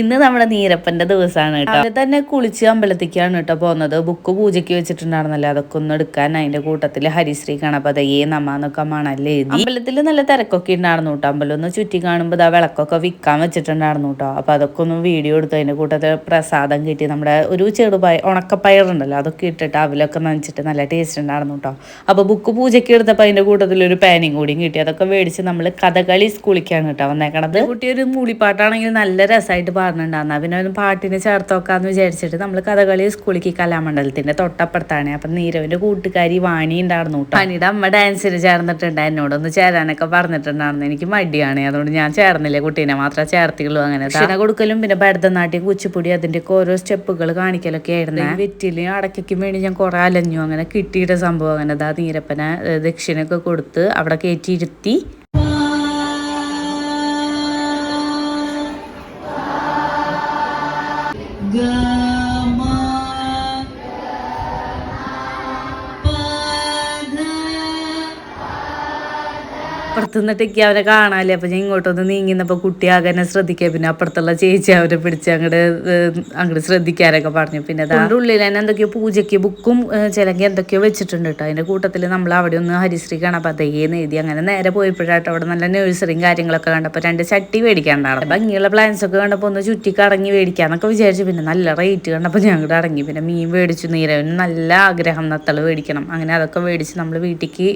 ഇന്ന് നമ്മുടെ നീരപ്പന്റെ ദിവസമാണ് കേട്ടോ. അതിൽ തന്നെ കുളിച്ച് അമ്പലത്തിക്കാണ് കേട്ടോ പോകുന്നത്. ബുക്ക് പൂജയ്ക്ക് വെച്ചിട്ടുണ്ടായിരുന്നല്ലോ, അതൊക്കെ ഒന്ന് എടുക്കാൻ. അതിന്റെ കൂട്ടത്തില് ഹരിശ്രീ ഗണപതയെ നമാന്നൊക്കെ മണല്ലേ എഴുതി. അമ്പലത്തിൽ നല്ല തിരക്കൊക്കെ ഉണ്ടായിരുന്നു കേട്ടോ. അമ്പലം ഒന്ന് ചുറ്റി കാണുമ്പോൾ ആ വിളക്കൊക്കെ വിൽക്കാൻ വെച്ചിട്ടുണ്ടായിരുന്നു കേട്ടോ. അപ്പൊ അതൊക്കെ ഒന്ന് വീഡിയോ എടുത്തു. അതിന്റെ കൂട്ടത്തിൽ പ്രസാദം കിട്ടി. നമ്മുടെ ഒരു ഉണക്കപ്പയറുണ്ടല്ലോ, അതൊക്കെ ഇട്ടിട്ട് അവിലൊക്കെ നനച്ചിട്ട് നല്ല ടേസ്റ്റ് ഉണ്ടായിരുന്നു കേട്ടോ. അപ്പൊ ബുക്ക് പൂജയ്ക്ക് എടുത്തപ്പോൾ അതിന്റെ കൂട്ടത്തിൽ ഒരു പാനിയും കൂടിയും കിട്ടി. അതൊക്കെ മേടിച്ച് നമ്മൾ കഥകളി സ്കൂളിലേക്കാണ് കേട്ടോ വന്നേക്കണത്. കുട്ടി ഒരു മൂളിപ്പാട്ടാണെങ്കിൽ നല്ല രസമായിട്ട് പറഞ്ഞിട്ടുണ്ടാകുന്ന, പിന്നെ ഒരു പാട്ടിനെ ചേർത്ത് നോക്കാന്ന് വിചാരിച്ചിട്ട് നമ്മൾ കഥകളി സ്കൂളിലേക്ക് കലാമണ്ഡലത്തിന്റെ തൊട്ടപ്പുറത്താണ്. അപ്പം നീരവിന്റെ കൂട്ടുകാരി വാണി ഉണ്ടായിരുന്നു കേട്ടോ. വാണിയുടെ അമ്മ ഡാൻസിന് ചേർന്നിട്ടുണ്ട്. എന്നോടൊന്ന് ചേരാനൊക്കെ പറഞ്ഞിട്ടുണ്ടായിരുന്നു. എനിക്ക് മടിയാണ്, അതുകൊണ്ട് ഞാൻ ചേർന്നില്ല. കുട്ടീനെ മാത്രമേ ചേർത്തിയുള്ളൂ. അങ്ങനെ ദക്ഷിണ കൊടുക്കലും പിന്നെ ഭരതനാട്യം, കുച്ചിപ്പുടി, അതിൻ്റെയൊക്കെ ഓരോ സ്റ്റെപ്പുകൾ കാണിക്കലൊക്കെ ആയിരുന്നു. വെറ്റിലും അടയ്ക്കും വേണ്ടി ഞാൻ കുറെ അലഞ്ഞു. അങ്ങനെ കിട്ടിയിട്ട് സംഭവം അങ്ങനെ ദാ നീരപ്പനെ ദക്ഷിണൊക്കെ കൊടുത്ത് അവിടെ കയറ്റിയിരുത്തി. അപ്പുറത്ത് നിന്നിട്ടേക്ക് അവനെ കാണാല്ലേ. അപ്പം ഞാൻ ഇങ്ങോട്ടൊന്ന് നീങ്ങിന്നപ്പോൾ കുട്ടി ആകെ ശ്രദ്ധിക്കുക. പിന്നെ അപ്പുറത്തുള്ള ചേച്ചി അവരെ പിടിച്ച് അങ്ങോട്ട് ശ്രദ്ധിക്കാനൊക്കെ പറഞ്ഞു. പിന്നെ അതിൻ്റെ ഉള്ളിൽ തന്നെ എന്തൊക്കെയോ പൂജയ്ക്ക് ബുക്കും ചിലങ്കിൽ എന്തൊക്കെയോ വെച്ചിട്ടുണ്ട് കേട്ടോ. അതിൻ്റെ കൂട്ടത്തിൽ നമ്മൾ അവിടെ ഒന്ന് ഹരിശ്രീ ഗണപതയെന്ന് എഴുതി. അങ്ങനെ നേരെ പോയപ്പോഴാട്ടോ അവിടെ നല്ല നഴ്സറിയും കാര്യങ്ങളൊക്കെ കണ്ടപ്പോൾ 2 ചട്ടി മേടിക്കാണ്ടായിരുന്നു. ഭംഗിയുള്ള പ്ലാൻസ് ഒക്കെ കണ്ടപ്പോൾ ഒന്ന് ചുറ്റി കറങ്ങി മേടിക്കാന്നൊക്കെ വിചാരിച്ചു. പിന്നെ നല്ല റേറ്റ് കണ്ടപ്പോൾ ഞങ്ങൾ ഇറങ്ങി. പിന്നെ മീൻ മേടിച്ചു. നീരവിന് നല്ല ആഗ്രഹം നത്തൾ മേടിക്കണം. അങ്ങനെ അതൊക്കെ മേടിച്ച് നമ്മൾ വീട്ടിലേക്ക്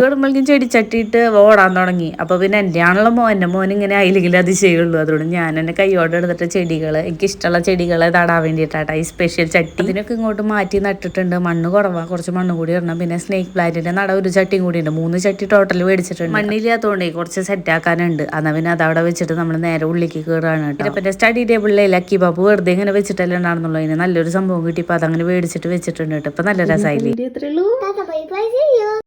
വരുമ്പോഴേക്കും ചെടിച്ചട്ടിയിട്ട് ഓടാൻ തുടങ്ങി. അപ്പോൾ പിന്നെ എൻ്റെ ആണല്ലോ എൻ്റെ മോൻ ഇങ്ങനെ ആയില്ലെങ്കിൽ അത് ചെയ്യുള്ളൂ. അതുകൊണ്ട് ഞാൻ എന്നെ കൈയോടെ എടുത്തിട്ട് ചെടികൾ, എനിക്ക് ഇഷ്ടമുള്ള ചെടികളെ നടാൻ വേണ്ടിയിട്ടാണ് ഈ സ്പെഷ്യൽ ചട്ടി. ഇതിനൊക്കെ ഇങ്ങോട്ട് മാറ്റി നട്ടിട്ടുണ്ട്. മണ്ണ് കുറവാണ്, കുറച്ച് മണ്ണ് കൂടി ഇടണം. പിന്നെ സ്നേക്ക് പ്ലാന്റിന്റെ നട ഒരു ചട്ടിയും കൂടി ഉണ്ട്. 3 ചട്ടി ടോട്ടൽ മേടിച്ചിട്ടുണ്ട്. മണ്ണില്ലാത്തതുകൊണ്ടേ കുറച്ച് സെറ്റ് ആക്കാനുണ്ട്. എന്നാൽ പിന്നെ അതവിടെ വെച്ചിട്ട് നമ്മൾ നേരെ ഉള്ളിലേക്ക് കയറാണ് കേട്ടോ. പിന്നെ സ്റ്റഡി ടേബിളിലെ ലക്കി ബാബു വെറുതെ ഇങ്ങനെ വെച്ചിട്ടല്ലേ ഉണ്ടായിരുന്നുള്ളൂ. അതിന് നല്ലൊരു സംഭവം കിട്ടിയപ്പോൾ അതങ്ങനെ മേടിച്ചിട്ട് വെച്ചിട്ടുണ്ട് കേട്ടോ. ഇപ്പം നല്ല രസമായില്ലേ.